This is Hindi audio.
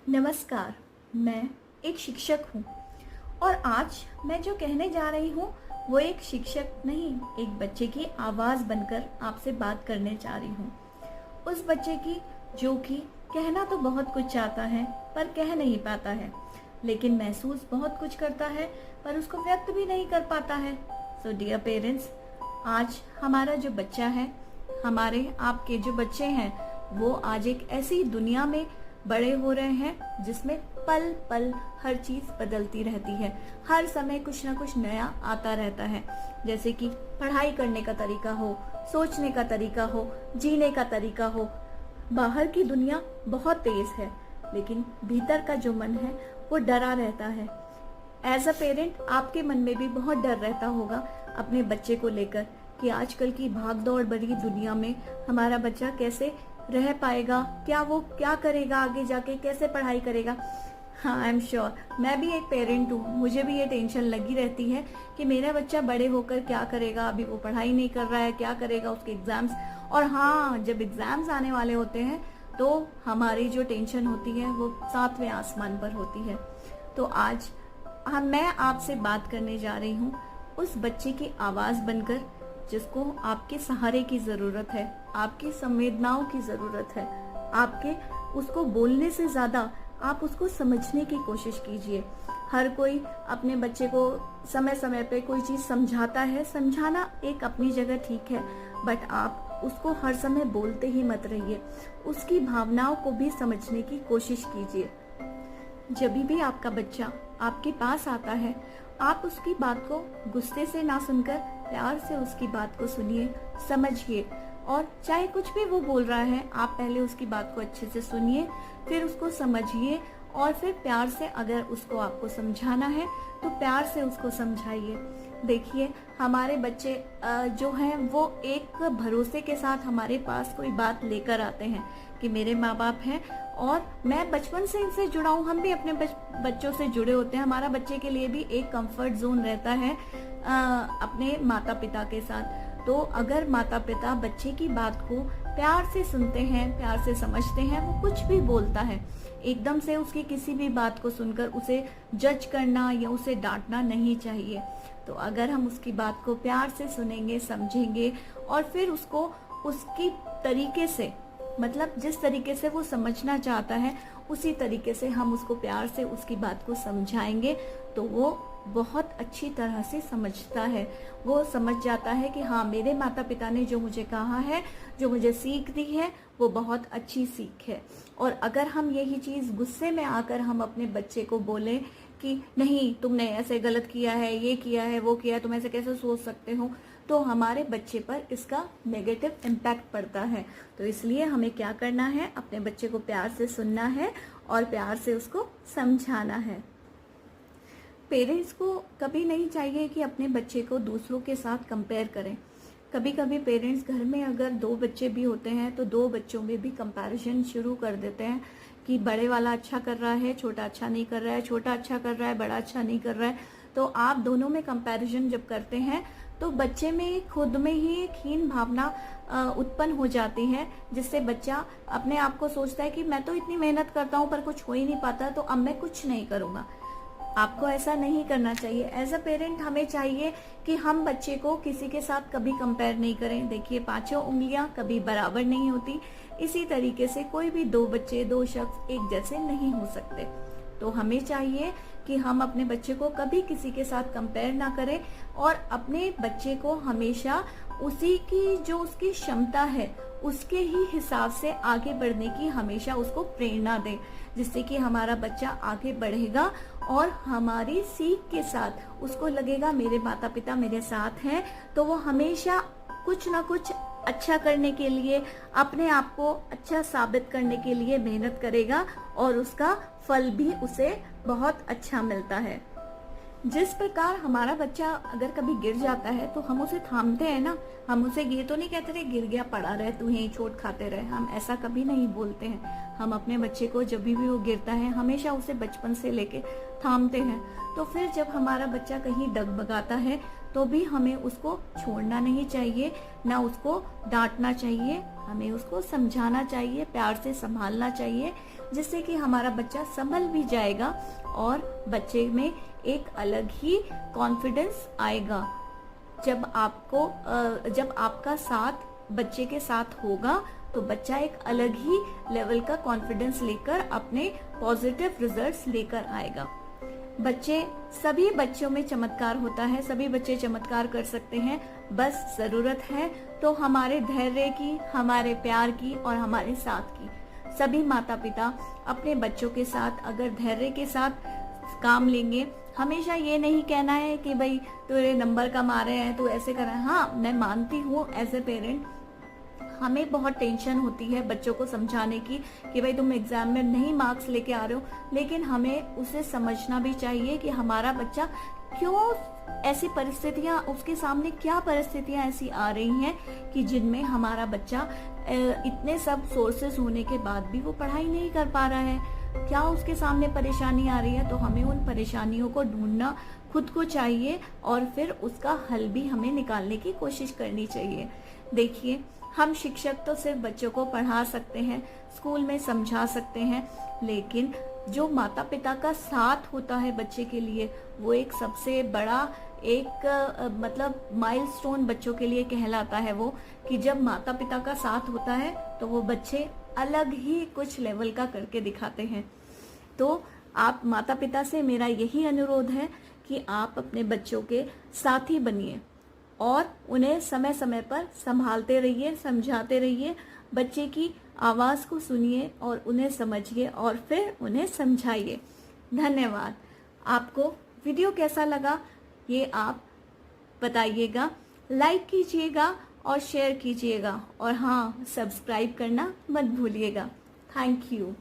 नमस्कार। मैं एक शिक्षक हूँ और आज मैं जो कहने जा रही हूँ वो एक शिक्षक नहीं, एक बच्चे की आवाज़ बनकर आपसे बात करने जा रही हूँ। उस बच्चे की जो कि कहना तो बहुत कुछ चाहता है पर कह नहीं पाता है, लेकिन महसूस बहुत कुछ करता है पर उसको व्यक्त भी नहीं कर पाता है। सो डियर पेरेंट्स, आज हमारा जो बच्चा है, हमारे आपके जो बच्चे हैं, वो आज एक ऐसी दुनिया में बड़े हो रहे हैं जिसमें पल पल हर चीज बदलती रहती है। हर समय कुछ ना कुछ नया आता रहता है, जैसे कि पढ़ाई करने का तरीका हो, सोचने का तरीका हो, जीने का तरीका हो। बाहर की दुनिया बहुत तेज है, लेकिन भीतर का जो मन है वो डरा रहता है। एज अ पेरेंट आपके मन में भी बहुत डर रहता होगा अपने बच्चे को लेकर कि आजकल की भाग दौड़ भरी दुनिया में हमारा बच्चा कैसे रह पाएगा, क्या वो क्या करेगा आगे जाके, कैसे पढ़ाई करेगा। हाँ, आई एम श्योर, मैं भी एक पेरेंट हूँ, मुझे भी ये टेंशन लगी रहती है कि मेरा बच्चा बड़े होकर क्या करेगा। अभी वो पढ़ाई नहीं कर रहा है, क्या करेगा, उसके एग्जाम्स। और हाँ, जब एग्जाम्स आने वाले होते हैं तो हमारी जो टेंशन होती है वो सातवें आसमान पर होती है। तो आज मैं आपसे बात करने जा रही हूँ उस बच्चे की आवाज़ बनकर जिसको आपके सहारे की ज़रूरत है, आपकी संवेदनाओं की ज़रूरत है। आपके उसको बोलने से ज़्यादा आप उसको समझने की कोशिश कीजिए। हर कोई अपने बच्चे को समय समय पे कोई चीज़ समझाता है, समझाना एक अपनी जगह ठीक है, बट आप उसको हर समय बोलते ही मत रहिए, उसकी भावनाओं को भी समझने की कोशिश कीजिए। जब भी आपका बच्चा आपके पास आता है, आप उसकी बात को गुस्से से ना सुनकर प्यार से उसकी बात को सुनिए, समझिए। और चाहे कुछ भी वो बोल रहा है, आप पहले उसकी बात को अच्छे से सुनिए, फिर उसको समझिए और फिर प्यार से, अगर उसको आपको समझाना है तो प्यार से उसको समझाइए। देखिए, हमारे बच्चे जो हैं वो एक भरोसे के साथ हमारे पास कोई बात लेकर आते हैं कि मेरे माँ बाप हैं और मैं बचपन से इनसे जुड़ा हूँ। हम भी अपने बच्चों से जुड़े होते हैं। हमारा बच्चे के लिए भी एक कंफर्ट जोन रहता है अपने माता पिता के साथ। तो अगर माता पिता बच्चे की बात को प्यार से सुनते हैं, प्यार से समझते हैं, वो कुछ भी बोलता है, एकदम से उसकी किसी भी बात को सुनकर उसे जज करना या उसे डांटना नहीं चाहिए। तो अगर हम उसकी बात को प्यार से सुनेंगे, समझेंगे और फिर उसको उसकी तरीके से, मतलब जिस तरीके से वो समझना चाहता है उसी तरीके से हम उसको प्यार से उसकी बात को समझाएंगे, तो वो बहुत अच्छी तरह से समझता है। वो समझ जाता है कि हाँ, मेरे माता पिता ने जो मुझे कहा है, जो मुझे सीख दी है, वो बहुत अच्छी सीख है। और अगर हम यही चीज़ गुस्से में आकर हम अपने बच्चे को बोलें कि नहीं, तुमने ऐसे गलत किया है, ये किया है, वो किया है, तुम ऐसे कैसे सोच सकते हो, तो हमारे बच्चे पर इसका नेगेटिव इम्पैक्ट पड़ता है। तो इसलिए हमें क्या करना है, अपने बच्चे को प्यार से सुनना है और प्यार से उसको समझाना है। पेरेंट्स को कभी नहीं चाहिए कि अपने बच्चे को दूसरों के साथ कंपेयर करें। कभी कभी पेरेंट्स घर में अगर दो बच्चे भी होते हैं तो दो बच्चों में भी कंपैरिजन शुरू कर देते हैं कि बड़े वाला अच्छा कर रहा है, छोटा अच्छा नहीं कर रहा है, छोटा अच्छा कर रहा है, बड़ा अच्छा नहीं कर रहा है। तो आप दोनों में कंपैरिजन जब करते हैं तो बच्चे में खुद में ही एक हीन भावना उत्पन्न हो जाती है, जिससे बच्चा अपने आप को सोचता है कि मैं तो इतनी मेहनत करता हूँ पर कुछ हो ही नहीं पाता, तो अब मैं कुछ नहीं करूँगा। आपको ऐसा नहीं करना चाहिए। एज अ पेरेंट हमें चाहिए कि हम बच्चे को किसी के साथ कभी कंपेयर नहीं करें। देखिए, पांचों उंगलियां कभी बराबर नहीं होती, इसी तरीके से कोई भी दो बच्चे, दो शख्स एक जैसे नहीं हो सकते। तो हमें चाहिए कि हम अपने बच्चे को कभी किसी के साथ कंपेयर ना करें और अपने बच्चे को हमेशा उसी की जो उसकी क्षमता है उसके ही हिसाब से आगे बढ़ने की हमेशा उसको प्रेरणा दें, जिससे कि हमारा बच्चा आगे बढ़ेगा और हमारी सीख के साथ उसको लगेगा मेरे माता पिता मेरे साथ हैं, तो वो हमेशा कुछ ना कुछ अच्छा करने के लिए, अपने आप को अच्छा साबित करने के लिए मेहनत करेगा और उसका फल भी उसे बहुत अच्छा मिलता है। जिस प्रकार हमारा बच्चा अगर कभी गिर जाता है तो हम उसे थामते हैं ना, हम उसे ये तो नहीं कहते रहे गिर गया पड़ा रहे, तू यहीं चोट खाते रहे, हम ऐसा कभी नहीं बोलते हैं। हम अपने बच्चे को जब भी वो गिरता है हमेशा उसे बचपन से लेके थामते हैं। तो फिर जब हमारा बच्चा कहीं डगमगाता है तो भी हमें उसको छोड़ना नहीं चाहिए, ना उसको डांटना चाहिए, हमें उसको समझाना चाहिए, प्यार से संभालना चाहिए, जिससे कि हमारा बच्चा संभल भी जाएगा और बच्चे में एक अलग ही कॉन्फिडेंस आएगा। जब आपका साथ बच्चे के साथ होगा तो बच्चा एक अलग ही लेवल का कॉन्फिडेंस लेकर अपने पॉजिटिव रिजल्ट्स लेकर आएगा। सभी बच्चों में चमत्कार होता है, सभी बच्चे चमत्कार कर सकते हैं, बस जरूरत है तो हमारे धैर्य की, हमारे प्यार की और हमारे साथ की। सभी माता पिता अपने बच्चों के साथ अगर धैर्य के साथ काम लेंगे, हमेशा ये नहीं कहना है कि भाई तेरे नंबर कम आ रहे हैं, तू ऐसे कर रहा है। हाँ, मैं मानती हूँ एज ए पेरेंट हमें बहुत टेंशन होती है बच्चों को समझाने की कि भाई तुम एग्जाम में नहीं मार्क्स लेके आ रहे हो, लेकिन हमें उसे समझना भी चाहिए कि हमारा बच्चा क्यों ऐसी परिस्थितियां, उसके सामने क्या परिस्थितियां ऐसी आ रही हैं कि जिनमें हमारा बच्चा इतने सब सोर्सेस होने के बाद भी वो पढ़ाई नहीं कर पा रहा है, क्या उसके सामने परेशानी आ रही है। तो हमें उन परेशानियों को ढूंढना खुद को चाहिए और फिर उसका हल भी हमें निकालने की कोशिश करनी चाहिए। देखिए, हम शिक्षक तो सिर्फ बच्चों को पढ़ा सकते हैं, स्कूल में समझा सकते हैं, लेकिन जो माता पिता का साथ होता है बच्चे के लिए, वो एक सबसे बड़ा मतलब माइलस्टोन बच्चों के लिए कहलाता है वो, कि जब माता पिता का साथ होता है तो वो बच्चे अलग ही कुछ लेवल का करके दिखाते हैं। तो आप माता पिता से मेरा यही अनुरोध है कि आप अपने बच्चों के साथी बनिए और उन्हें समय समय पर संभालते रहिए, समझाते रहिए, बच्चे की आवाज़ को सुनिए और उन्हें समझिए और फिर उन्हें समझाइए। धन्यवाद। आपको वीडियो कैसा लगा ये आप बताइएगा, लाइक कीजिएगा और शेयर कीजिएगा, और हाँ, सब्सक्राइब करना मत भूलिएगा। Thank you.